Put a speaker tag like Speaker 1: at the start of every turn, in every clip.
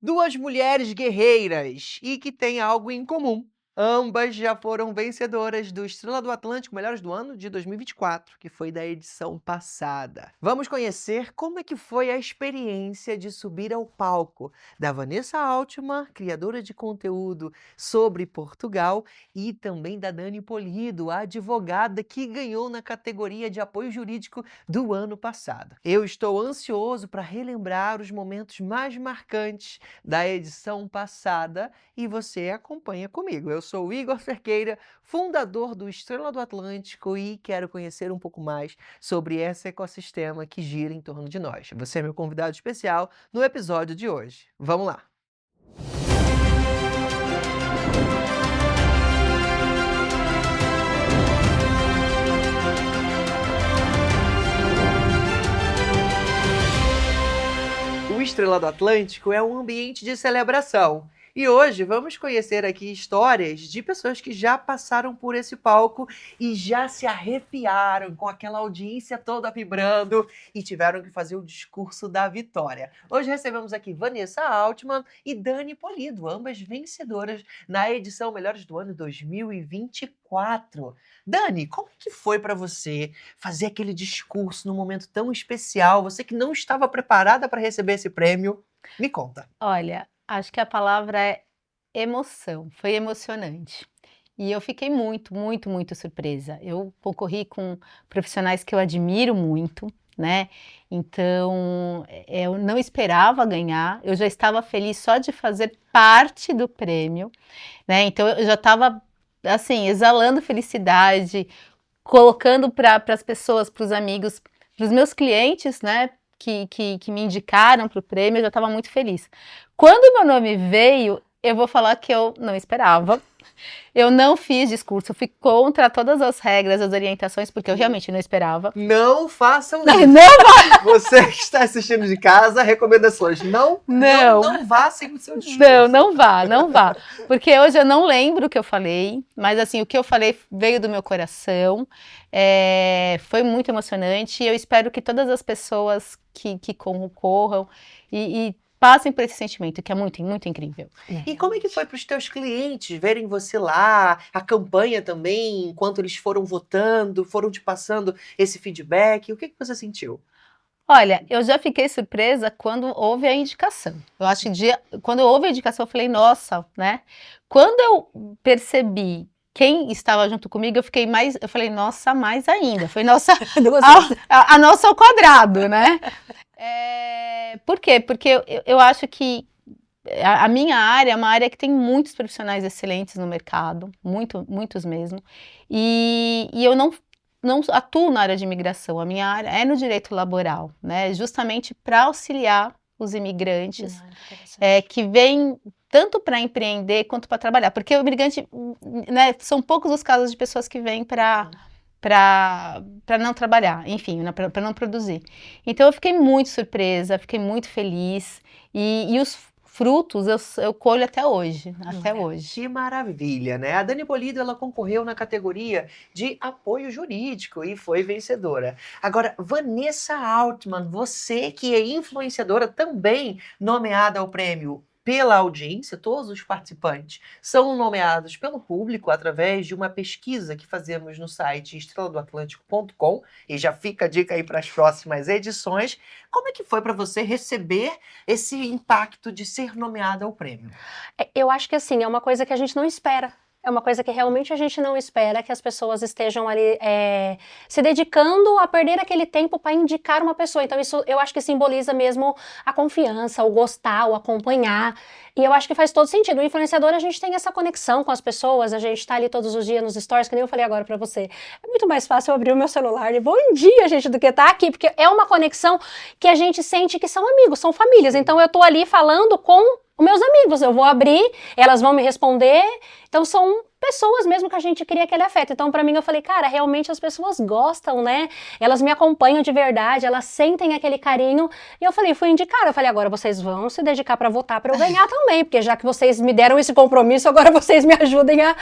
Speaker 1: Duas mulheres guerreiras e que têm algo em comum. Ambas já foram vencedoras do Estrela do Atlântico Melhores do Ano de 2024, que foi da edição passada. Vamos conhecer como é que foi a experiência de subir ao palco da Vanessa Altman, criadora de conteúdo sobre Portugal, e também da Dani Polido, a advogada que ganhou na categoria de apoio jurídico do ano passado. Eu estou ansioso para relembrar os momentos mais marcantes da edição passada e você acompanha comigo. Eu sou o Igor Cerqueira, fundador do Estrela do Atlântico e quero conhecer um pouco mais sobre esse ecossistema que gira em torno de nós. Você é meu convidado especial no episódio de hoje. Vamos lá! O Estrela do Atlântico é um ambiente de celebração. E hoje vamos conhecer aqui histórias de pessoas que já passaram por esse palco e já se arrepiaram com aquela audiência toda vibrando e tiveram que fazer o discurso da vitória. Hoje recebemos aqui Vanessa Altman e Dani Polido, ambas vencedoras na edição Melhores do Ano 2024. Dani, como é que foi para você fazer aquele discurso num momento tão especial? Você que não estava preparada para receber esse prêmio, me conta.
Speaker 2: Olha, acho que a palavra é emoção, foi emocionante. E eu fiquei muito, muito, muito surpresa. Eu concorri com profissionais que eu admiro muito, né? Então, eu não esperava ganhar, eu já estava feliz só de fazer parte do prêmio, né? Então, eu já estava, assim, exalando felicidade, colocando para as pessoas, para os amigos, para os meus clientes, né? Que me indicaram para o prêmio, eu já estava muito feliz. Quando o meu nome veio, eu vou falar que eu não esperava. Eu não fiz discurso, eu fui contra todas as regras, as orientações, porque eu realmente não esperava.
Speaker 1: Não façam
Speaker 2: Não,
Speaker 1: isso.
Speaker 2: não,
Speaker 1: Você que está assistindo de casa, recomendações. Não vá sem o seu discurso.
Speaker 2: não vá. Porque hoje eu não lembro o que eu falei, mas assim, o que eu falei veio do meu coração. Foi muito emocionante e eu espero que todas as pessoas que concorram e passem por esse sentimento, que é muito, muito incrível.
Speaker 1: E como é que foi para os teus clientes verem você lá, a campanha também, enquanto eles foram votando, foram te passando esse feedback? O que você sentiu?
Speaker 2: Olha, eu já fiquei surpresa quando houve a indicação. Eu acho que quando houve a indicação, eu falei, nossa, né? Quando eu percebi quem estava junto comigo, eu falei, nossa, mais ainda. Foi nossa, a nossa ao quadrado, né? Por quê? Porque eu acho que a minha área é uma área que tem muitos profissionais excelentes no mercado, muitos mesmo, e eu não atuo na área de imigração, a minha área é no direito laboral, né? Justamente para auxiliar os imigrantes que vêm tanto para empreender quanto para trabalhar, porque o imigrante, né, são poucos os casos de pessoas que vêm para não trabalhar, enfim, para não produzir. Então eu fiquei muito surpresa, fiquei muito feliz e os frutos eu colho até hoje,
Speaker 1: Que maravilha, né? A Dani Polido, ela concorreu na categoria de apoio jurídico e foi vencedora. Agora, Vanessa Altman, você que é influenciadora também nomeada ao prêmio pela audiência, todos os participantes são nomeados pelo público através de uma pesquisa que fazemos no site estreladoatlântico.com e já fica a dica aí para as próximas edições. Como é que foi para você receber esse impacto de ser nomeada ao prêmio?
Speaker 3: Eu acho que assim, é uma coisa que a gente não espera. É uma coisa que realmente a gente não espera que as pessoas estejam ali se dedicando a perder aquele tempo para indicar uma pessoa. Então isso eu acho que simboliza mesmo a confiança, o gostar, o acompanhar. E eu acho que faz todo sentido. O influenciador, a gente tem essa conexão com as pessoas, a gente tá ali todos os dias nos stories, que nem eu falei agora para você. É muito mais fácil eu abrir o meu celular e bom dia, gente, do que tá aqui, porque é uma conexão que a gente sente que são amigos, são famílias. Então eu tô ali falando com os meus amigos, eu vou abrir, elas vão me responder, então são pessoas mesmo que a gente cria aquele afeto. Então, pra mim, eu falei, cara, realmente as pessoas gostam, né? Elas me acompanham de verdade, elas sentem aquele carinho. E eu falei, fui indicar. Eu falei, agora vocês vão se dedicar pra votar pra eu ganhar também, porque já que vocês me deram esse compromisso, agora vocês me ajudem a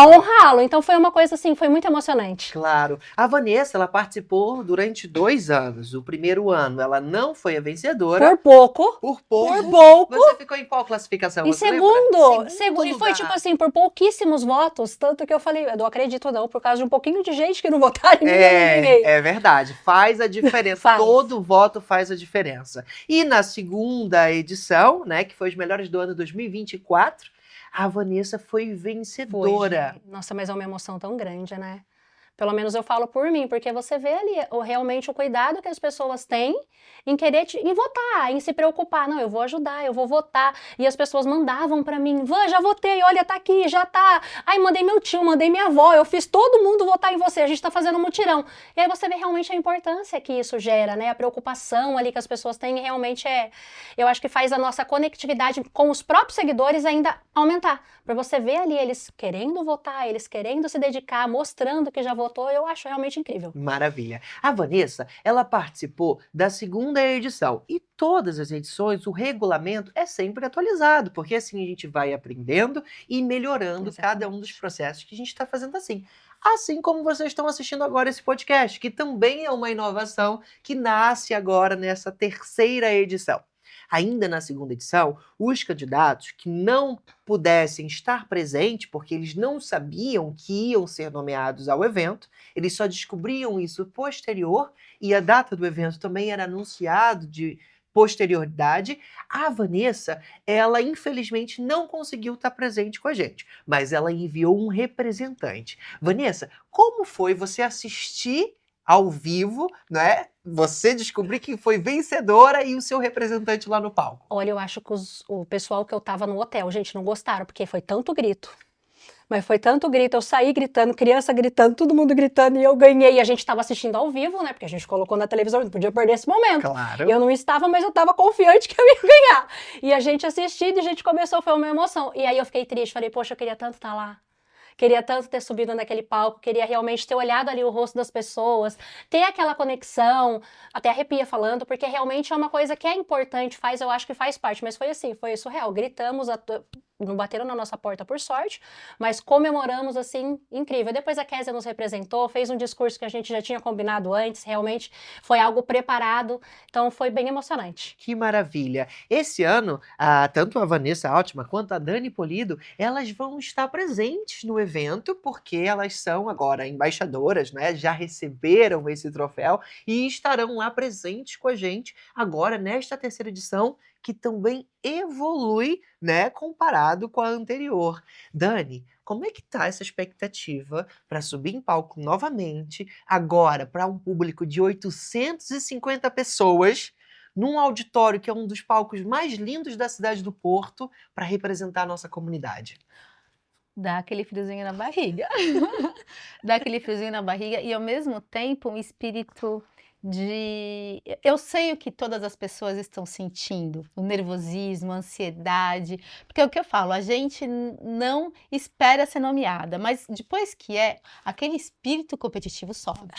Speaker 3: honrá-lo. Então, foi uma coisa assim, foi muito emocionante.
Speaker 1: Claro. A Vanessa, ela participou durante 2 anos. O primeiro ano, ela não foi a vencedora.
Speaker 3: Por pouco.
Speaker 1: Por pouco.
Speaker 3: Por pouco.
Speaker 1: Você ficou em qual classificação?
Speaker 3: Em
Speaker 1: Você lembra?
Speaker 3: segundo. E foi tipo assim, por pouquíssimos votos, tanto que eu falei, eu não acredito não, por causa de um pouquinho de gente que não votaram em mim, eu ganhei.
Speaker 1: É verdade, faz a diferença.
Speaker 3: Faz.
Speaker 1: Todo voto faz a diferença. E na segunda edição, né, que foi os melhores do ano 2024, a Vanessa foi vencedora.
Speaker 3: Foi, nossa, mas é uma emoção tão grande, né? Pelo menos eu falo por mim, porque você vê ali realmente o cuidado que as pessoas têm em querer, em votar, em se preocupar. Não, eu vou ajudar, eu vou votar. E as pessoas mandavam pra mim, Van, já votei, olha, tá aqui, já tá. Ai, mandei meu tio, mandei minha avó, eu fiz todo mundo votar em você, a gente tá fazendo um mutirão. E aí você vê realmente a importância que isso gera, né? A preocupação ali que as pessoas têm realmente eu acho que faz a nossa conectividade com os próprios seguidores ainda aumentar. Pra você ver ali eles querendo votar, eles querendo se dedicar, mostrando que já votou, eu acho realmente incrível.
Speaker 1: Maravilha. A Vanessa, ela participou da segunda edição e todas as edições, o regulamento é sempre atualizado, porque assim a gente vai aprendendo e melhorando cada um dos processos que a gente está fazendo assim. Assim como vocês estão assistindo agora esse podcast, que também é uma inovação que nasce agora nessa terceira edição. Ainda na segunda edição, os candidatos que não pudessem estar presentes, porque eles não sabiam que iam ser nomeados ao evento, eles só descobriam isso posterior, e a data do evento também era anunciado de posterioridade. A Vanessa, ela infelizmente não conseguiu estar presente com a gente, mas ela enviou um representante. Vanessa, como foi você assistir ao vivo, né? Você descobrir que foi vencedora e o seu representante lá no palco.
Speaker 3: Olha, eu acho que o pessoal que eu tava no hotel, gente, não gostaram, porque foi tanto grito. Mas foi tanto grito, eu saí gritando, criança gritando, todo mundo gritando, e eu ganhei. E a gente tava assistindo ao vivo, né? Porque a gente colocou na televisão, não podia perder esse momento.
Speaker 1: Claro.
Speaker 3: Eu não estava, mas eu tava confiante que eu ia ganhar. E a gente assistindo, e a gente começou, foi uma emoção. E aí eu fiquei triste, falei, poxa, eu queria tanto estar lá. Queria tanto ter subido naquele palco, queria realmente ter olhado ali o rosto das pessoas, ter aquela conexão, até arrepia falando, porque realmente é uma coisa que é importante, eu acho que faz parte, mas foi assim, foi surreal, gritamos, não bateram na nossa porta por sorte, mas comemoramos assim, incrível. Depois a Kézia nos representou, fez um discurso que a gente já tinha combinado antes, realmente foi algo preparado, então foi bem emocionante.
Speaker 1: Que maravilha! Esse ano, tanto a Vanessa Altman quanto a Dani Polido, elas vão estar presentes no evento, porque elas são agora embaixadoras, né? Já receberam esse troféu e estarão lá presentes com a gente agora nesta terceira edição, que também evolui, né, comparado com a anterior. Dani, como é que tá essa expectativa para subir em palco novamente, agora para um público de 850 pessoas, num auditório que é um dos palcos mais lindos da cidade do Porto, para representar a nossa comunidade?
Speaker 2: Dá aquele friozinho na barriga. Dá aquele friozinho na barriga e, ao mesmo tempo, um espírito de... Eu sei o que todas as pessoas estão sentindo, o nervosismo, a ansiedade, porque é o que eu falo, a gente não espera ser nomeada, mas depois que aquele espírito competitivo sobe.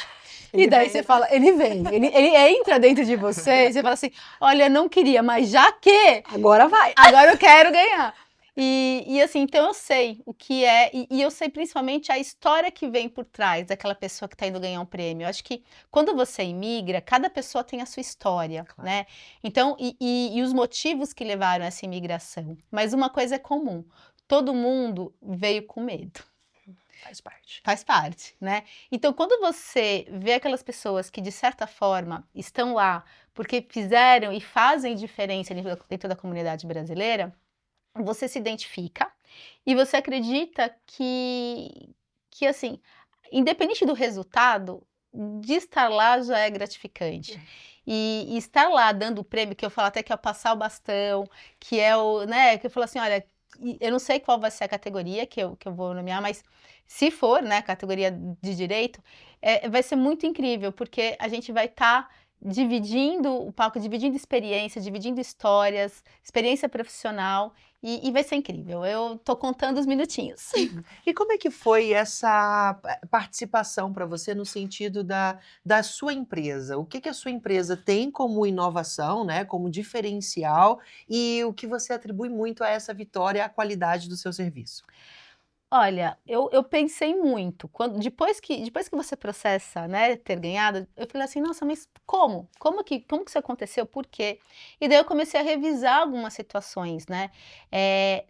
Speaker 2: E daí você fala, ele vem, ele entra dentro de você e você fala assim, olha, eu não queria, mas já que...
Speaker 3: Agora vai!
Speaker 2: Agora eu quero ganhar! E assim, então eu sei o que é, e eu sei principalmente a história que vem por trás daquela pessoa que está indo ganhar um prêmio. Eu acho que quando você imigra, cada pessoa tem a sua história,
Speaker 1: Claro.
Speaker 2: né? Então, e os motivos que levaram a essa imigração. Mas uma coisa é comum, todo mundo veio com medo.
Speaker 3: Faz parte.
Speaker 2: Faz parte, né? Então, quando você vê aquelas pessoas que, de certa forma, estão lá porque fizeram e fazem diferença dentro da comunidade brasileira, você se identifica e você acredita que assim, independente do resultado, de estar lá já é gratificante. E estar lá dando o prêmio, que eu falo até que é o passar o bastão, que é o, né, que eu falo assim, olha, eu não sei qual vai ser a categoria que eu vou nomear, mas se for, né, categoria de direito, vai ser muito incrível, porque a gente vai estar dividindo o palco, dividindo experiência, dividindo histórias, experiência profissional, e vai ser incrível. Eu tô contando os minutinhos.
Speaker 1: E como é que foi essa participação para você no sentido da sua empresa? O que a sua empresa tem como inovação, né, como diferencial, e o que você atribui muito a essa vitória, à qualidade do seu serviço?
Speaker 2: Olha, eu pensei muito. Depois que você processa, né, ter ganhado, eu falei assim, nossa, mas como? Como que isso aconteceu? Por quê? E daí eu comecei a revisar algumas situações, né?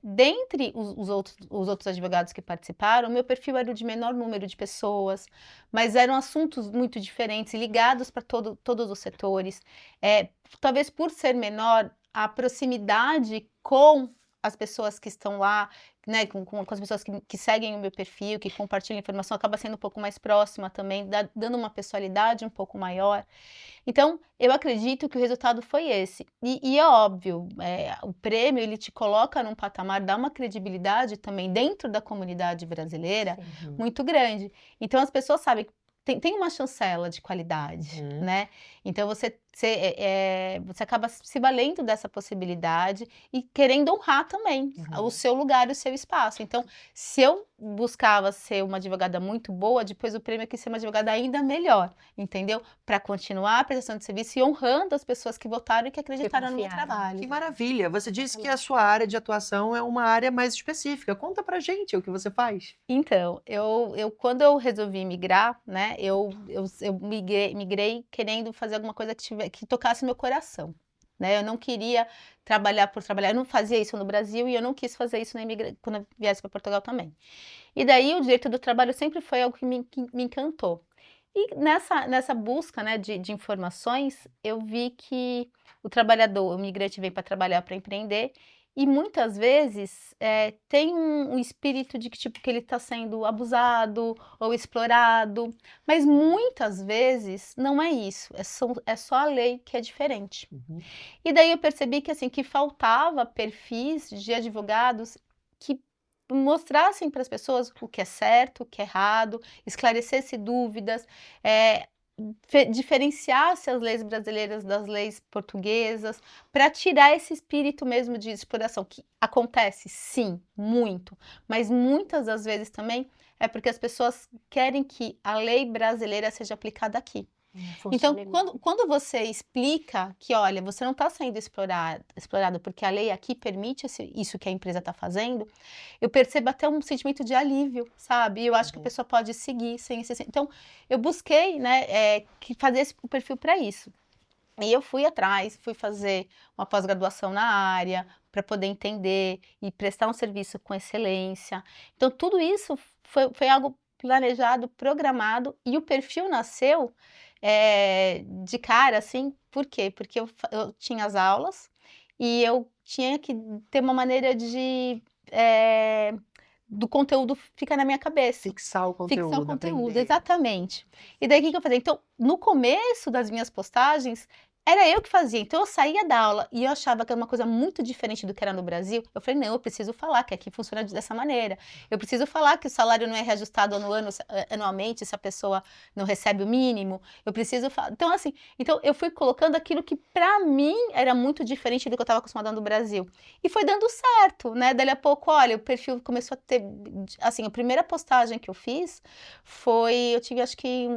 Speaker 2: Dentre os outros advogados que participaram, meu perfil era o de menor número de pessoas, mas eram assuntos muito diferentes, ligados para todos os setores. Talvez por ser menor, a proximidade com as pessoas que estão lá, né, com as pessoas que seguem o meu perfil, que compartilham informação, acaba sendo um pouco mais próxima também, dando uma pessoalidade um pouco maior. Então, eu acredito que o resultado foi esse. E é óbvio, o prêmio, ele te coloca num patamar, dá uma credibilidade também dentro da comunidade brasileira muito grande. Então, as pessoas sabem que tem uma chancela de qualidade, né? Então, você acaba se valendo dessa possibilidade e querendo honrar também o seu lugar, o seu espaço. Então, se eu buscava ser uma advogada muito boa, depois o prêmio é que ser uma advogada ainda melhor, entendeu? Para continuar a prestação de serviço e honrando as pessoas que votaram e que acreditaram no meu trabalho.
Speaker 1: Que maravilha! Você disse que a sua área de atuação é uma área mais específica. Conta pra gente o que você faz.
Speaker 2: Então, quando eu resolvi migrar, né, eu migrei querendo fazer alguma coisa que tocasse meu coração, né? Eu não queria trabalhar por trabalhar, eu não fazia isso no Brasil e eu não quis fazer isso quando eu viesse para Portugal também. E daí o direito do trabalho sempre foi algo que me encantou. E nessa busca, né, de informações, eu vi que o imigrante vem para trabalhar, para empreender, e muitas vezes tem um espírito de que ele está sendo abusado ou explorado, mas muitas vezes não é isso, é só a lei que é diferente. E daí eu percebi que, assim, que faltava perfis de advogados que mostrassem para as pessoas o que é certo, o que é errado, esclarecesse dúvidas, diferenciasse as leis brasileiras das leis portuguesas, para tirar esse espírito mesmo de exploração, que acontece, sim, muito, mas muitas das vezes também é porque as pessoas querem que a lei brasileira seja aplicada aqui. Então, quando você explica que, olha, você não está sendo explorado porque a lei aqui permite isso que a empresa está fazendo, eu percebo até um sentimento de alívio, sabe? E eu acho que a pessoa pode seguir sem esse... Então, eu busquei, né, fazer esse perfil para isso. E eu fui atrás, fui fazer uma pós-graduação na área, para poder entender e prestar um serviço com excelência. Então, tudo isso foi algo planejado, programado, e o perfil nasceu de cara, assim, por quê? Porque eu tinha as aulas e eu tinha que ter uma maneira do conteúdo ficar na minha cabeça.
Speaker 1: Fixar o conteúdo.
Speaker 2: Fixar o conteúdo, exatamente. E daí, o que eu fazia? Então, no começo das minhas postagens, era eu que fazia. Então, eu saía da aula e eu achava que era uma coisa muito diferente do que era no Brasil. Eu falei, não, eu preciso falar que aqui funciona dessa maneira. Eu preciso falar que o salário não é reajustado anualmente se a pessoa não recebe o mínimo. Eu preciso falar. Então, assim, eu fui colocando aquilo que, para mim, era muito diferente do que eu estava acostumada no Brasil. E foi dando certo, né? Dali a pouco, olha, o perfil começou a ter... Assim, a primeira postagem que eu fiz eu tive, acho que,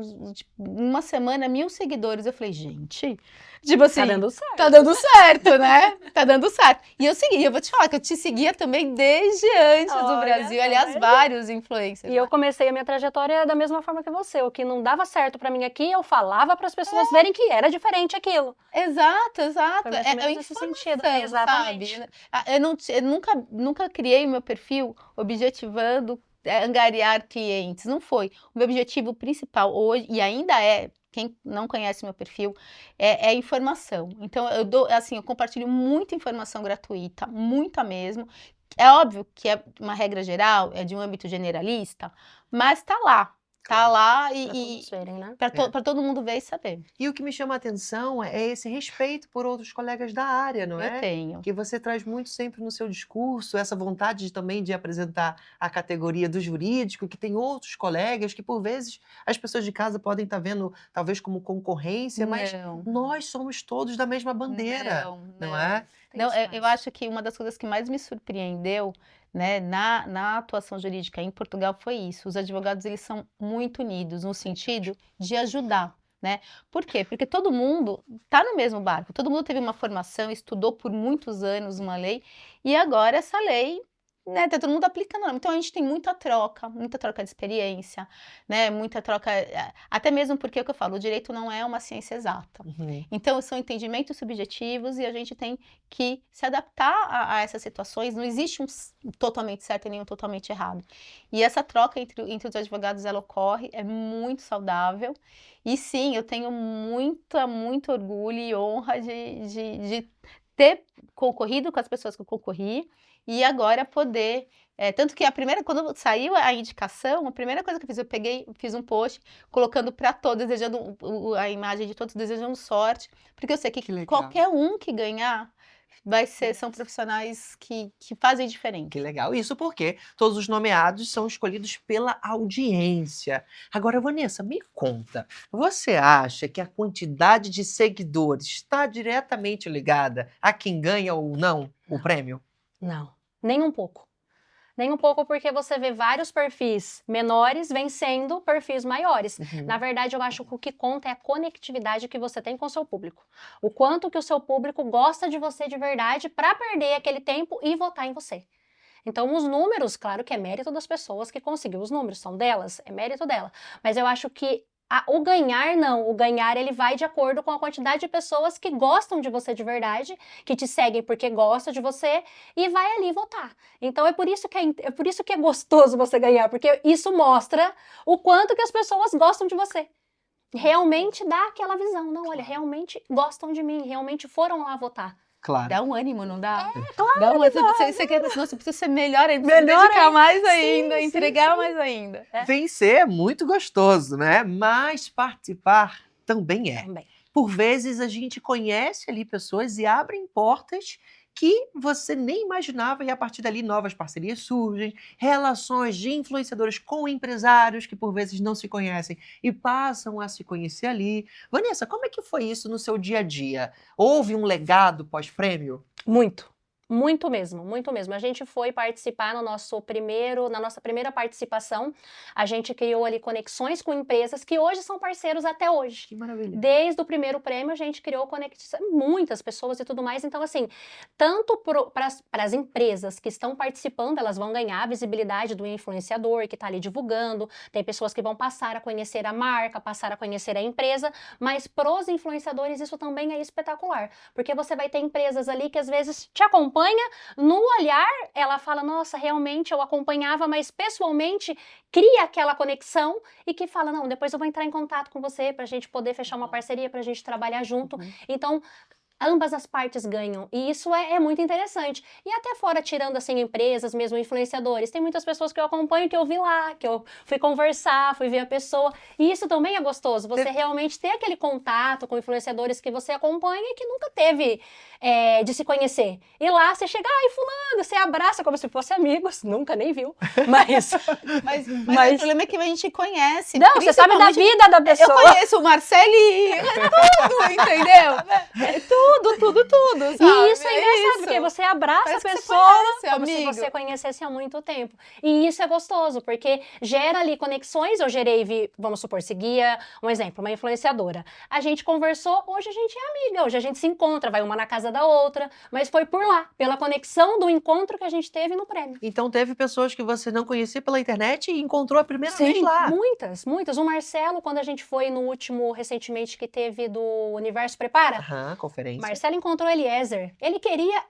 Speaker 2: uma semana, 1.000 seguidores. Eu falei, gente... Tipo assim,
Speaker 3: tá dando certo.
Speaker 2: Tá dando certo, né? Tá dando certo. E eu vou te falar que eu te seguia também desde antes do Brasil. Aliás, vários influencers.
Speaker 3: E eu comecei a minha trajetória da mesma forma que você. O que não dava certo pra mim aqui, eu falava para as pessoas verem que era diferente aquilo.
Speaker 2: Exato.
Speaker 3: Foi nesse sentido. Exatamente.
Speaker 2: Sabe? Eu nunca criei o meu perfil objetivando angariar clientes. Não foi. O meu objetivo principal hoje, e ainda é, quem não conhece meu perfil, é informação. Então, eu compartilho muita informação gratuita, muita mesmo. É óbvio que é uma regra geral, é de um âmbito generalista, mas tá lá. Tá lá
Speaker 3: Pra todos verem, né?
Speaker 2: pra todo mundo ver e saber.
Speaker 1: E o que me chama a atenção é esse respeito por outros colegas da área, não
Speaker 2: Eu
Speaker 1: é?
Speaker 2: tenho.
Speaker 1: Que você traz muito sempre no seu discurso, essa vontade também de apresentar a categoria do jurídico, que tem outros colegas que, por vezes, as pessoas de casa podem estar vendo, talvez, como concorrência, mas
Speaker 2: Não.
Speaker 1: nós somos todos da mesma bandeira, não é?
Speaker 3: Tem
Speaker 2: Não, eu
Speaker 3: espaço.
Speaker 2: acho que uma das coisas que mais me surpreendeu, né, na atuação jurídica em Portugal foi isso. Os advogados, eles são muito unidos no sentido de ajudar, né? Por quê? Porque todo mundo tá no mesmo barco, todo mundo teve uma formação, estudou por muitos anos uma lei, e agora essa lei, né, tá todo mundo aplicando. Então a gente tem muita troca de experiência, né, muita troca, até mesmo porque é o que eu falo, o direito não é uma ciência exata.
Speaker 1: Uhum.
Speaker 2: Então, são entendimentos subjetivos e a gente tem que se adaptar a essas situações. Não existe um totalmente certo e nem um totalmente errado. E essa troca entre os advogados, ela ocorre, é muito saudável. E sim, eu tenho muito orgulho e honra de ter concorrido com as pessoas que eu concorri e agora poder... tanto que quando saiu a indicação, a primeira coisa que eu fiz um post colocando para todos, desejando a imagem de todos, desejando sorte, porque eu sei que
Speaker 1: legal.
Speaker 2: qualquer um que ganhar são profissionais que fazem diferença.
Speaker 1: Que legal. Isso porque todos os nomeados são escolhidos pela audiência. Agora, Vanessa, me conta, você acha que a quantidade de seguidores está diretamente ligada a quem ganha ou não o prêmio?
Speaker 3: Não, nem um pouco. Nem um pouco, porque você vê vários perfis menores vencendo perfis maiores.
Speaker 1: Uhum.
Speaker 3: Na verdade, eu acho que o que conta é a conectividade que você tem com o seu público. O quanto que o seu público gosta de você de verdade para perder aquele tempo e votar em você. Então, os números, claro que é mérito das pessoas que conseguiu os números, são delas, é mérito dela. Mas eu acho que o ganhar não, o ganhar ele vai de acordo com a quantidade de pessoas que gostam de você de verdade, que te seguem porque gostam de você e vai ali votar. Então é por isso que é gostoso você ganhar, porque isso mostra o quanto que as pessoas gostam de você. Realmente dá aquela visão, não, olha, realmente gostam de mim, realmente foram lá votar.
Speaker 1: Claro.
Speaker 2: Dá um ânimo, não dá?
Speaker 3: Claro,
Speaker 2: Dá um ânimo. Você quer, nossa, eu preciso ser melhor ainda,
Speaker 3: Melhor
Speaker 2: dedicar
Speaker 3: ainda.
Speaker 2: mais ainda,
Speaker 3: Sim,
Speaker 2: entregar
Speaker 3: sim.
Speaker 2: mais ainda.
Speaker 1: Vencer é muito gostoso, né? Mas participar também é.
Speaker 3: Também.
Speaker 1: Por vezes a gente conhece ali pessoas e abrem portas que você nem imaginava e a partir dali novas parcerias surgem, relações de influenciadores com empresários que por vezes não se conhecem e passam a se conhecer ali. Vanessa, como é que foi isso no seu dia a dia? Houve um legado pós-prêmio?
Speaker 3: Muito. Muito mesmo, muito mesmo. A gente foi participar na nossa primeira participação, a gente criou ali conexões com empresas que hoje são parceiros até hoje.
Speaker 1: Que maravilha.
Speaker 3: Desde o primeiro prêmio, a gente criou conexões, muitas pessoas e tudo mais. Então, assim, tanto para as empresas que estão participando, elas vão ganhar a visibilidade do influenciador que está ali divulgando, tem pessoas que vão passar a conhecer a marca, passar a conhecer a empresa, mas pros influenciadores isso também é espetacular, porque você vai ter empresas ali que às vezes te acompanha, no olhar ela fala, nossa, realmente eu acompanhava, mas pessoalmente cria aquela conexão e que fala, não, depois eu vou entrar em contato com você pra gente poder fechar uma parceria, pra gente trabalhar junto. Então, ambas as partes ganham, e isso é muito interessante. E até fora, tirando assim empresas, mesmo influenciadores, tem muitas pessoas que eu acompanho que eu vi lá, que eu fui conversar, fui ver a pessoa, e isso também é gostoso, você realmente ter aquele contato com influenciadores que você acompanha e que nunca teve de se conhecer. E lá você chega, ai fulano, você abraça como se fosse amigos, nunca nem viu, mas
Speaker 2: Mas o problema é que a gente conhece.
Speaker 3: não, você sabe da vida da pessoa.
Speaker 2: Eu conheço o Marcelinho, tudo, entendeu? É tudo, sabe?
Speaker 3: E isso é engraçado,
Speaker 2: isso.
Speaker 3: porque você abraça
Speaker 2: Parece
Speaker 3: a
Speaker 2: que você
Speaker 3: pessoa
Speaker 2: conhece,
Speaker 3: como se
Speaker 2: amigo.
Speaker 3: você conhecesse há muito tempo. E isso é gostoso, porque gera ali conexões. Eu gerei, vamos supor, seguia, um exemplo, uma influenciadora. A gente conversou, hoje a gente é amiga, hoje a gente se encontra, vai uma na casa da outra, mas foi por lá, pela conexão do encontro que a gente teve no prêmio.
Speaker 1: Então teve pessoas que você não conhecia pela internet e encontrou a primeira vez lá.
Speaker 3: Muitas. O Marcelo, quando a gente foi no último, recentemente, que teve do Universo Prepara,
Speaker 1: Aham, conferência.
Speaker 3: Marcelo encontrou Eliezer. Ele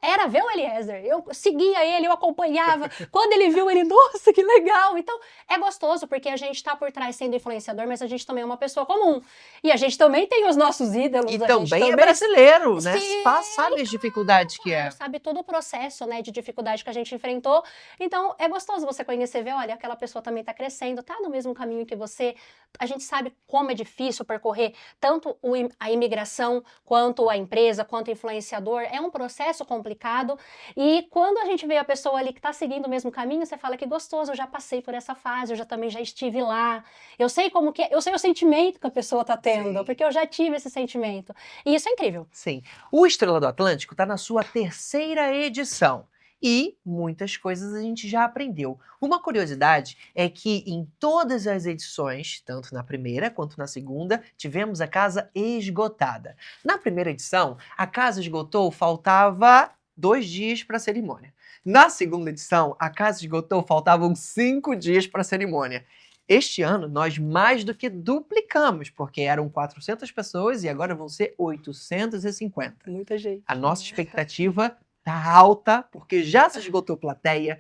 Speaker 3: era ver o Eliezer. Eu seguia ele, eu acompanhava. Quando ele viu, ele, nossa, que legal. Então, é gostoso, porque a gente tá por trás sendo influenciador, mas a gente também é uma pessoa comum. E a gente também tem os nossos ídolos.
Speaker 1: E também é brasileiro, né?
Speaker 3: Sim.
Speaker 1: Sabe as dificuldades que é.
Speaker 3: Sabe todo o processo, né, de dificuldade que a gente enfrentou. Então, é gostoso você conhecer, ver, olha, aquela pessoa também tá crescendo, tá no mesmo caminho que você. A gente sabe como é difícil percorrer tanto a imigração, quanto a empresa, quanto o influenciador. É um processo complicado. E quando a gente vê a pessoa ali que tá seguindo o mesmo caminho, você fala que gostoso, eu já passei por essa fase, também já estive lá. Eu sei como que é, eu sei o sentimento que a pessoa tá tendo, porque eu já tive esse sentimento. E isso é incrível.
Speaker 1: Sim. O Estrela do Atlântico tá na sua 3ª edição. E muitas coisas a gente já aprendeu. Uma curiosidade é que em todas as edições, tanto na primeira quanto na segunda, tivemos a casa esgotada. Na primeira edição, a casa esgotou, faltava 2 dias para a cerimônia. Na segunda edição, a casa esgotou, faltavam 5 dias para a cerimônia. Este ano, nós mais do que duplicamos, porque eram 400 pessoas e agora vão ser 850.
Speaker 3: Muita gente.
Speaker 1: A nossa expectativa tá alta, porque já se esgotou plateia,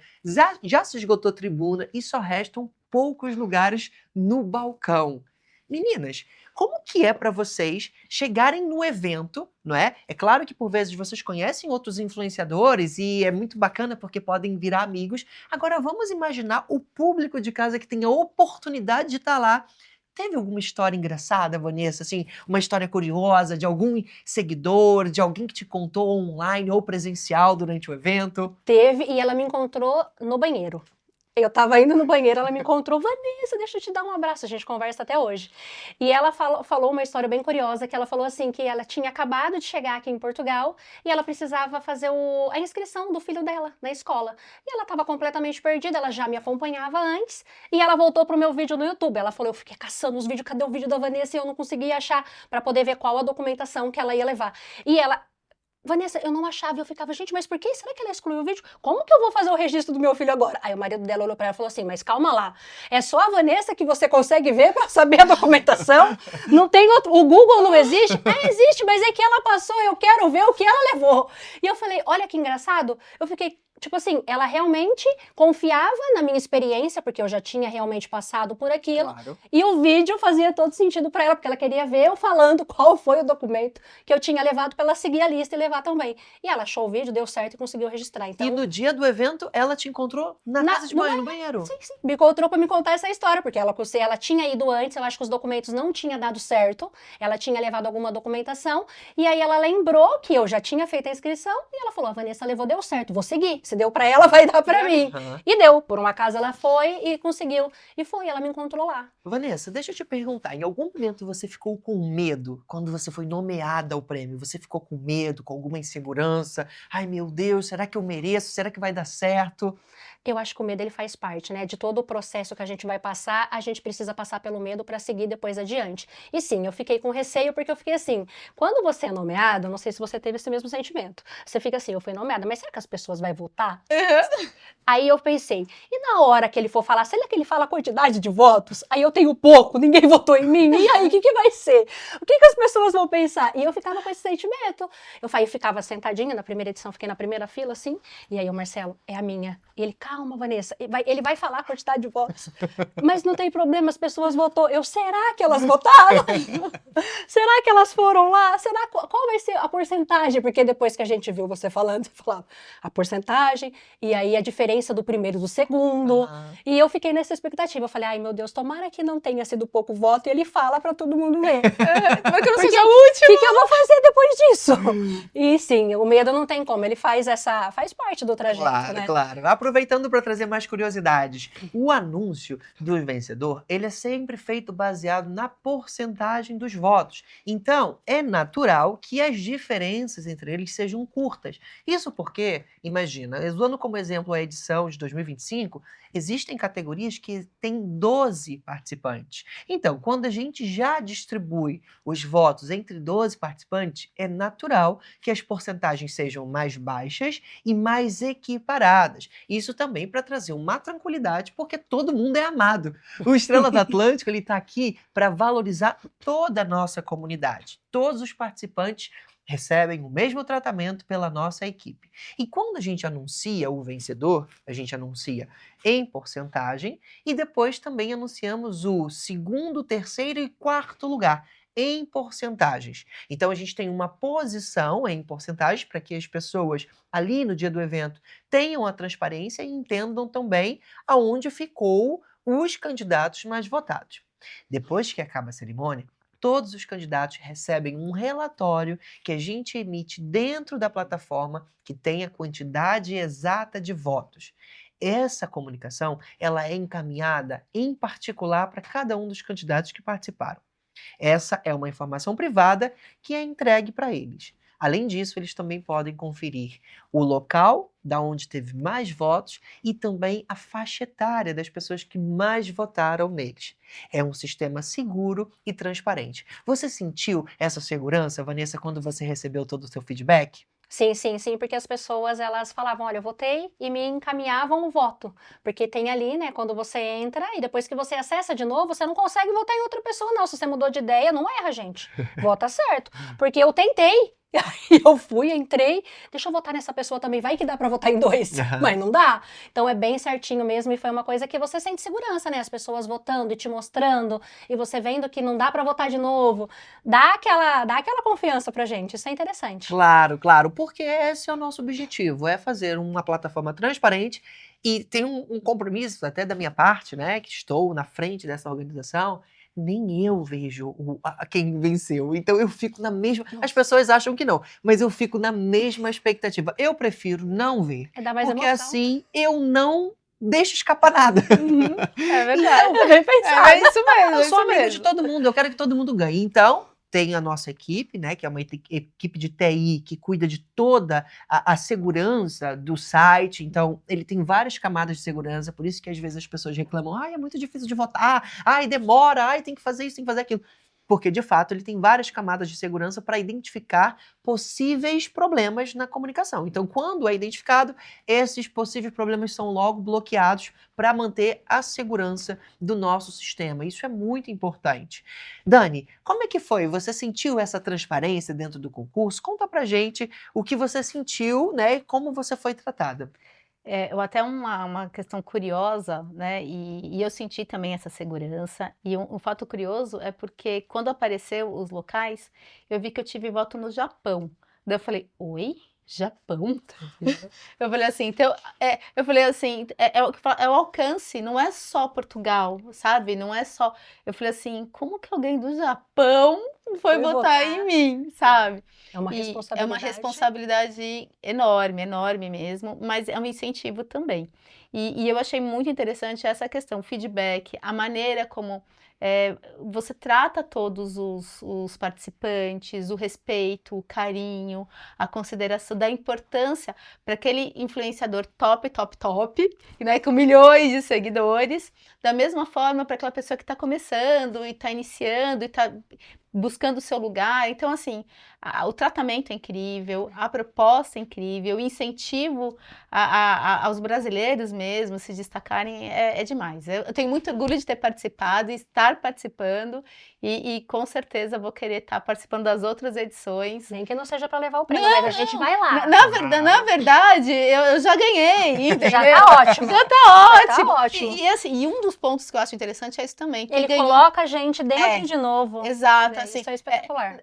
Speaker 1: já se esgotou tribuna e só restam poucos lugares no balcão. Meninas, como que é para vocês chegarem no evento, não é? É claro que por vezes vocês conhecem outros influenciadores e é muito bacana porque podem virar amigos. Agora vamos imaginar o público de casa que tem a oportunidade de estar lá. Teve alguma história engraçada, Vanessa? Assim, uma história curiosa de algum seguidor, de alguém que te contou online ou presencial durante o evento?
Speaker 3: Teve, e ela me encontrou no banheiro. Eu tava indo no banheiro, ela me encontrou, Vanessa, deixa eu te dar um abraço, a gente conversa até hoje. E ela falou uma história bem curiosa, que ela falou assim, que ela tinha acabado de chegar aqui em Portugal e ela precisava fazer a inscrição do filho dela na escola. E ela tava completamente perdida, ela já me acompanhava antes e ela voltou pro meu vídeo no YouTube. Ela falou, eu fiquei caçando os vídeos, cadê o vídeo da Vanessa? E eu não conseguia achar para poder ver qual a documentação que ela ia levar. E ela... Vanessa, eu não achava, eu ficava, gente, mas por que? Será que ela excluiu o vídeo? Como que eu vou fazer o registro do meu filho agora? Aí o marido dela olhou pra ela e falou assim, mas calma lá, é só a Vanessa que você consegue ver pra saber a documentação? Não tem outro, o Google não existe? Existe, mas é que ela passou, eu quero ver o que ela levou. E eu falei, olha que engraçado, eu fiquei... Tipo assim, ela realmente confiava na minha experiência, porque eu já tinha realmente passado por aquilo.
Speaker 1: Claro.
Speaker 3: E o vídeo fazia todo sentido para ela, porque ela queria ver eu falando qual foi o documento que eu tinha levado para ela seguir a lista e levar também. E ela achou o vídeo, deu certo e conseguiu registrar. Então,
Speaker 1: E no dia do evento, ela te encontrou na casa de banho, no banheiro.
Speaker 3: sim, me encontrou para me contar essa história, porque ela tinha ido antes, eu acho que os documentos não tinham dado certo, ela tinha levado alguma documentação, e aí ela lembrou que eu já tinha feito a inscrição, e ela falou, a Vanessa levou, deu certo, vou seguir. Se deu pra ela, vai dar pra mim.
Speaker 1: Uhum.
Speaker 3: E deu. Por uma casa ela foi e conseguiu. E foi, ela me encontrou lá.
Speaker 1: Vanessa, deixa eu te perguntar, em algum momento você ficou com medo quando você foi nomeada ao prêmio? Você ficou com medo, com alguma insegurança? Ai, meu Deus, será que eu mereço? Será que vai dar certo?
Speaker 3: Eu acho que o medo ele faz parte, né? De todo o processo que a gente vai passar, a gente precisa passar pelo medo para seguir depois adiante. E sim, eu fiquei com receio porque eu fiquei assim, quando você é nomeado, não sei se você teve esse mesmo sentimento, você fica assim, eu fui nomeada, mas será que as pessoas vão votar? Aí eu pensei, e na hora que ele for falar, será que ele fala a quantidade de votos? Aí eu tenho pouco, ninguém votou em mim, e aí o que vai ser? O que as pessoas vão pensar? E eu ficava com esse sentimento. Eu ficava sentadinha, na primeira edição, fiquei na primeira fila, assim, e aí o Marcelo, é a minha. E ele, calma, Vanessa, ele vai falar a quantidade de votos. Mas não tem problema, as pessoas votou. Será que elas votaram? Será que elas foram lá? Qual vai ser a porcentagem? Porque depois que a gente viu você falando, você falava a porcentagem, e aí a diferença do primeiro e do segundo.
Speaker 1: Uhum.
Speaker 3: E eu fiquei nessa expectativa. Eu falei, ai meu Deus, tomara que não tenha sido pouco voto, e ele fala pra todo mundo ver.
Speaker 2: Como é que eu não
Speaker 3: Porque
Speaker 2: seja o último?
Speaker 3: O que eu vou fazer depois disso? E sim, o medo não tem como, ele faz parte do trajeto,
Speaker 1: Claro,
Speaker 3: né?
Speaker 1: claro. Aproveitando para trazer mais curiosidades, o anúncio do vencedor, ele é sempre feito baseado na porcentagem dos votos. Então, é natural que as diferenças entre eles sejam curtas. Isso porque, imagina, usando como exemplo a edição de 2025, existem categorias que têm 12 participantes. Então, quando a gente já distribui os votos entre 12 participantes, é natural que as porcentagens sejam mais baixas e mais equiparadas. Isso também para trazer uma tranquilidade, porque todo mundo é amado. O Estrela do Atlântico, ele está aqui para valorizar toda a nossa comunidade. Todos os participantes recebem o mesmo tratamento pela nossa equipe. E quando a gente anuncia o vencedor, a gente anuncia em porcentagem e depois também anunciamos o segundo, terceiro e quarto lugar em porcentagens. Então a gente tem uma posição em porcentagem para que as pessoas ali no dia do evento tenham a transparência e entendam também aonde ficou os candidatos mais votados. Depois que acaba a cerimônia, todos os candidatos recebem um relatório que a gente emite dentro da plataforma que tem a quantidade exata de votos. Essa comunicação, ela é encaminhada em particular para cada um dos candidatos que participaram. Essa é uma informação privada que é entregue para eles. Além disso, eles também podem conferir o local da onde teve mais votos e também a faixa etária das pessoas que mais votaram neles. É um sistema seguro e transparente. Você sentiu essa segurança, Vanessa, quando você recebeu todo o seu feedback?
Speaker 3: Sim, sim, sim, porque as pessoas, elas falavam, olha, eu votei e me encaminhavam o voto, porque tem ali, né, quando você entra e depois que você acessa de novo, você não consegue votar em outra pessoa, não, se você mudou de ideia, não erra, gente, vota certo, porque eu tentei, e eu fui, entrei, deixa eu votar nessa pessoa também, vai que dá pra votar em dois, mas não dá, então é bem certinho mesmo e foi uma coisa que você sente segurança, né, as pessoas votando e te mostrando, e você vendo que não dá pra votar de novo, dá aquela confiança pra gente, isso é interessante.
Speaker 1: Claro, claro, porque esse é o nosso objetivo, é fazer uma plataforma transparente e tem um compromisso até da minha parte, né, que estou na frente dessa organização, nem eu vejo quem venceu, então eu fico na mesma, as pessoas acham que não, mas eu fico na mesma expectativa, eu prefiro não ver,
Speaker 3: É dar mais
Speaker 1: porque
Speaker 3: emoção.
Speaker 1: assim eu não deixo escapar nada.
Speaker 2: É verdade.
Speaker 3: É bem pensado.
Speaker 2: É isso mesmo,
Speaker 1: Eu
Speaker 2: é
Speaker 1: sou
Speaker 2: isso
Speaker 1: amigo de
Speaker 2: mesmo.
Speaker 1: todo mundo, eu quero que todo mundo ganhe. Então, tem a nossa equipe, né, que é uma equipe de TI que cuida de toda a segurança do site. Então, ele tem várias camadas de segurança, por isso que às vezes as pessoas reclamam, ai, é muito difícil de votar, ai, demora, ai, tem que fazer isso, tem que fazer aquilo. Porque, de fato, ele tem várias camadas de segurança para identificar possíveis problemas na comunicação. Então, quando é identificado, esses possíveis problemas são logo bloqueados para manter a segurança do nosso sistema. Isso é muito importante. Dani, como é que foi? Você sentiu essa transparência dentro do concurso? Conta pra gente o que você sentiu, né, e como você foi tratada.
Speaker 2: Eu até uma questão curiosa, né, e eu senti também essa segurança, e um fato curioso é porque quando apareceu os locais, eu vi que eu tive voto no Japão. Daí eu falei: "Oi? Japão?" Eu falei assim, então, eu falei assim, o que é o alcance, não é só Portugal, sabe? Não é só. Eu falei assim, como que alguém do Japão foi votar em mim, sabe?
Speaker 3: É uma
Speaker 2: E
Speaker 3: responsabilidade.
Speaker 2: é uma responsabilidade enorme, enorme mesmo, mas é um incentivo também. E eu achei muito interessante essa questão, o feedback, a maneira como você trata todos os participantes, o respeito, o carinho, a consideração da importância para aquele influenciador top, top, top, né, com milhões de seguidores, da mesma forma para aquela pessoa que está começando e está iniciando e está buscando o seu lugar. Então, assim, o tratamento é incrível, a proposta é incrível, o incentivo aos brasileiros mesmo se destacarem é demais. Eu tenho muito orgulho de ter participado e estar participando e com certeza vou querer estar participando das outras edições.
Speaker 3: Nem que não seja para levar o prêmio, mas a gente vai lá.
Speaker 2: Na verdade, eu já ganhei, entendeu?
Speaker 3: Já tá ótimo.
Speaker 2: Já tá ótimo.
Speaker 3: Tá ótimo.
Speaker 2: E assim, e um dos pontos que eu acho interessante é isso também. Que
Speaker 3: Ele coloca a gente dentro de novo.
Speaker 2: Exato,
Speaker 3: Né?
Speaker 2: assim,
Speaker 3: Isso é espetacular.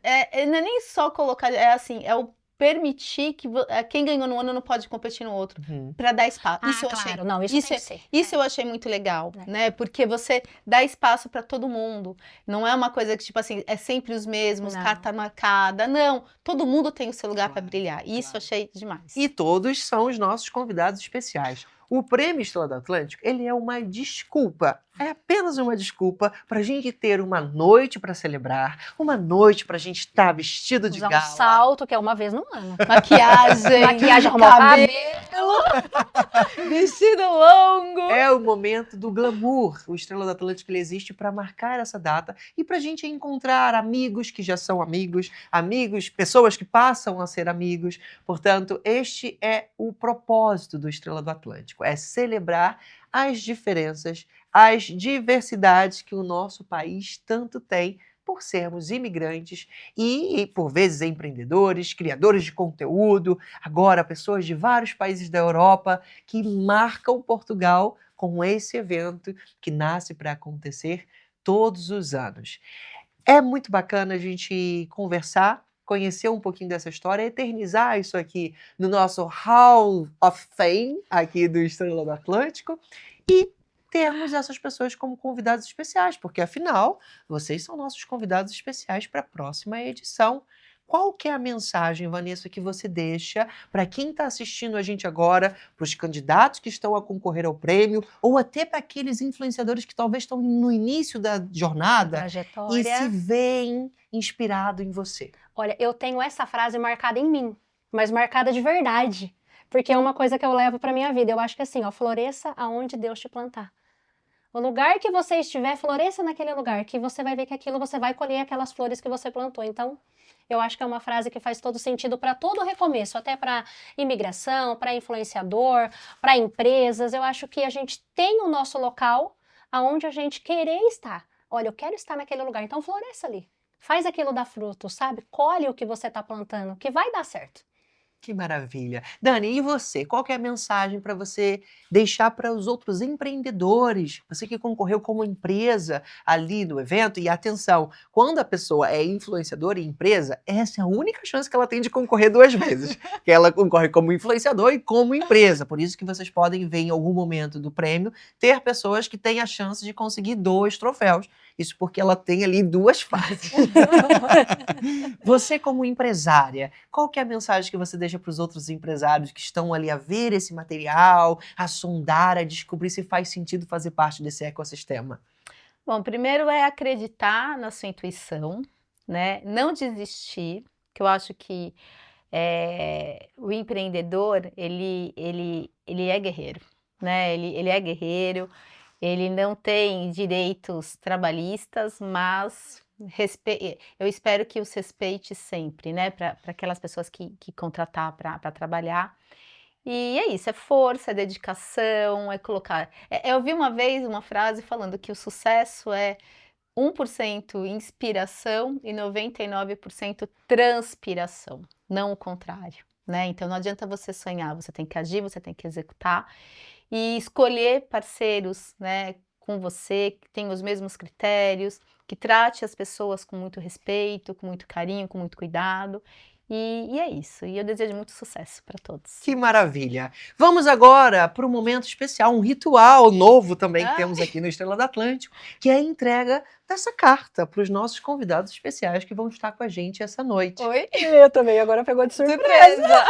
Speaker 2: não é nem só colocar, é assim, é o permitir que quem ganhou no ano não pode competir no outro, para dar espaço. Isso eu achei,
Speaker 3: claro, não, isso tem que ser.
Speaker 2: isso eu achei muito legal, né? Porque você dá espaço para todo mundo. Não é uma coisa que tipo assim, é sempre os mesmos,
Speaker 3: Não.
Speaker 2: carta marcada. Não, todo mundo tem o seu lugar para brilhar. Isso eu achei demais.
Speaker 1: E todos são os nossos convidados especiais. O Prêmio Estrela do Atlântico, ele é uma desculpa, é apenas uma desculpa para a gente ter uma noite para celebrar, uma noite para a gente estar vestido de
Speaker 3: Usar
Speaker 1: gala.
Speaker 3: um salto, que é uma vez no ano.
Speaker 2: Maquiagem,
Speaker 3: arrumar o
Speaker 2: cabelo, vestido longo.
Speaker 1: É o momento do glamour. O Estrela do Atlântico ele existe para marcar essa data e para a gente encontrar amigos que já são amigos, pessoas que passam a ser amigos. Portanto, este é o propósito do Estrela do Atlântico, é celebrar as diferenças, as diversidades que o nosso país tanto tem por sermos imigrantes e, por vezes, empreendedores, criadores de conteúdo, agora pessoas de vários países da Europa que marcam Portugal com esse evento que nasce para acontecer todos os anos. É muito bacana a gente conversar, conhecer um pouquinho dessa história, eternizar isso aqui no nosso Hall of Fame, aqui do Estrela do Atlântico, e termos essas pessoas como convidados especiais, porque afinal, vocês são nossos convidados especiais para a próxima edição. Qual que é a mensagem, Vanessa, que você deixa para quem está assistindo a gente agora, para os candidatos que estão a concorrer ao prêmio, ou até para aqueles influenciadores que talvez estão no início da jornada e
Speaker 3: Trajetória.
Speaker 1: se veem inspirado em você?
Speaker 3: Olha, eu tenho essa frase marcada em mim, mas marcada de verdade, porque é uma coisa que eu levo para minha vida. Eu acho que assim, ó, floresça aonde Deus te plantar. O lugar que você estiver, floresça naquele lugar, que você vai ver que aquilo você vai colher aquelas flores que você plantou. Então, eu acho que é uma frase que faz todo sentido para todo recomeço, até para imigração, para influenciador, para empresas. Eu acho que a gente tem o nosso local aonde a gente querer estar. Olha, eu quero estar naquele lugar, então floresça ali. Faz aquilo dar fruto, sabe? Colhe o que você está plantando, que vai dar certo.
Speaker 1: Que maravilha. Dani, e você? Qual que é a mensagem para você deixar para os outros empreendedores? Você que concorreu como empresa ali no evento, e atenção, quando a pessoa é influenciadora e empresa, essa é a única chance que ela tem de concorrer 2 vezes. Que ela concorre como influenciador e como empresa. Por isso que vocês podem ver em algum momento do prêmio, ter pessoas que têm a chance de conseguir 2 troféus. Isso porque ela tem ali 2 fases. Você como empresária, qual que é a mensagem que você deixa para os outros empresários que estão ali a ver esse material, a sondar, a descobrir se faz sentido fazer parte desse ecossistema?
Speaker 2: Bom, primeiro é acreditar na sua intuição, né? Não desistir, que eu acho que o empreendedor, ele é guerreiro, né? Ele é guerreiro, ele não tem direitos trabalhistas, mas eu espero que os respeite sempre, né? Para aquelas pessoas que contratar para trabalhar. E é isso, é força, é dedicação, é colocar. Eu vi uma vez uma frase falando que o sucesso é 1% inspiração e 99% transpiração, não o contrário, né? Então não adianta você sonhar, você tem que agir, você tem que executar e escolher parceiros, né, com você, que tenham os mesmos critérios, que trate as pessoas com muito respeito, com muito carinho, com muito cuidado. E é isso. E eu desejo muito sucesso para todos.
Speaker 1: Que maravilha! Vamos agora para um momento especial, um ritual novo também que temos aqui no Estrela do Atlântico, que é a entrega dessa carta para os nossos convidados especiais que vão estar com a gente essa noite.
Speaker 2: Oi?
Speaker 3: Eu também, agora pegou de surpresa.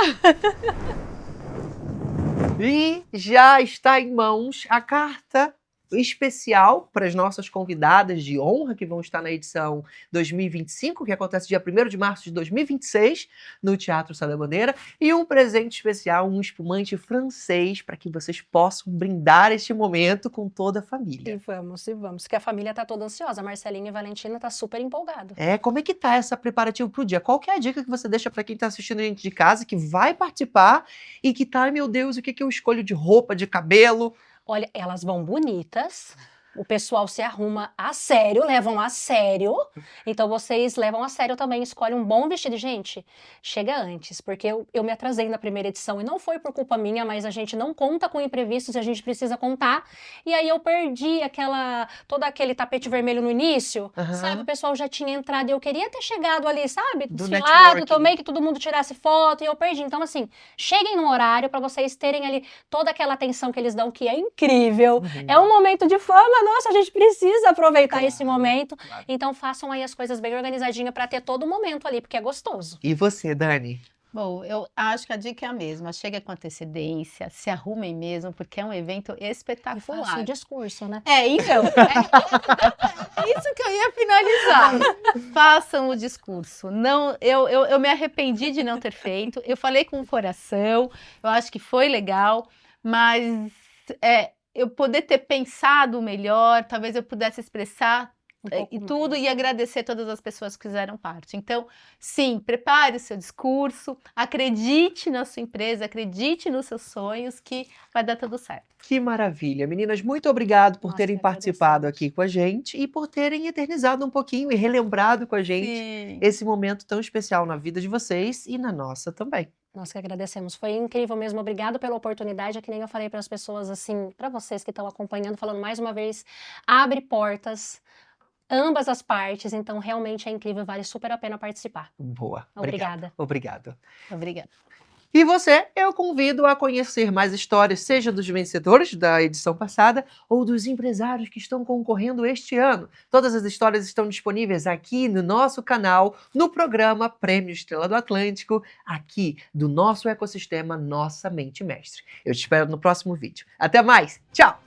Speaker 1: E já está em mãos a carta especial para as nossas convidadas de honra que vão estar na edição 2025, que acontece dia 1º de março de 2026, no Teatro Sá da Bandeira, e um presente especial, um espumante francês, para que vocês possam brindar este momento com toda a família.
Speaker 3: E vamos, que a família tá toda ansiosa, a Marcelinha e a Valentina tá super empolgado.
Speaker 1: Como é que tá essa preparativa pro dia? Qual que é a dica que você deixa para quem tá assistindo a gente de casa, que vai participar e que tá, ai meu Deus, o que eu escolho de roupa, de cabelo?
Speaker 3: Olha, elas vão bonitas, o pessoal se arruma a sério, levam a sério, então vocês levam a sério também, escolhem um bom vestido. Gente, chega antes, porque eu me atrasei na primeira edição e não foi por culpa minha, mas a gente não conta com imprevistos e a gente precisa contar, e aí eu perdi todo aquele tapete vermelho no início, sabe, o pessoal já tinha entrado e eu queria ter chegado ali, sabe, desfilado também, que todo mundo tirasse foto e eu perdi. Então assim, cheguem no horário para vocês terem ali toda aquela atenção que eles dão, que é incrível, é um momento de fama, nossa, a gente precisa aproveitar esse momento. Então façam aí as coisas bem organizadinhas para ter todo momento ali, porque é gostoso.
Speaker 1: E você, Dani?
Speaker 2: Bom, eu acho que a dica é a mesma. Chega com antecedência, se arrumem mesmo, porque é um evento espetacular.
Speaker 3: E faça um discurso, né?
Speaker 2: Então, isso que eu ia finalizar. Façam o discurso. Não, eu me arrependi de não ter feito. Eu falei com o coração, eu acho que foi legal, mas eu poder ter pensado melhor, talvez eu pudesse expressar
Speaker 3: pouco
Speaker 2: e tudo,
Speaker 3: mais.
Speaker 2: e agradecer todas as pessoas que fizeram parte. Então, sim, prepare o seu discurso, acredite na sua empresa, acredite nos seus sonhos, que vai dar tudo certo.
Speaker 1: Que maravilha. Meninas, muito obrigado por
Speaker 3: Nós
Speaker 1: terem
Speaker 3: que
Speaker 1: participado
Speaker 3: agradecemos.
Speaker 1: aqui com a gente e por terem eternizado um pouquinho e relembrado com a gente
Speaker 2: Sim.
Speaker 1: esse momento tão especial na vida de vocês e na nossa também.
Speaker 3: Nós que agradecemos. Foi incrível mesmo. Obrigado pela oportunidade. É que nem eu falei para as pessoas, assim, para vocês que estão acompanhando, falando mais uma vez, abre portas, ambas as partes. Então, realmente é incrível, vale super a pena participar.
Speaker 1: Boa.
Speaker 3: Obrigada.
Speaker 1: Obrigado.
Speaker 2: Obrigada.
Speaker 1: E você, eu convido a conhecer mais histórias, seja dos vencedores da edição passada ou dos empresários que estão concorrendo este ano. Todas as histórias estão disponíveis aqui no nosso canal, no programa Prêmio Estrela do Atlântico, aqui do nosso ecossistema Nossa Mente Mestre. Eu te espero no próximo vídeo. Até mais! Tchau!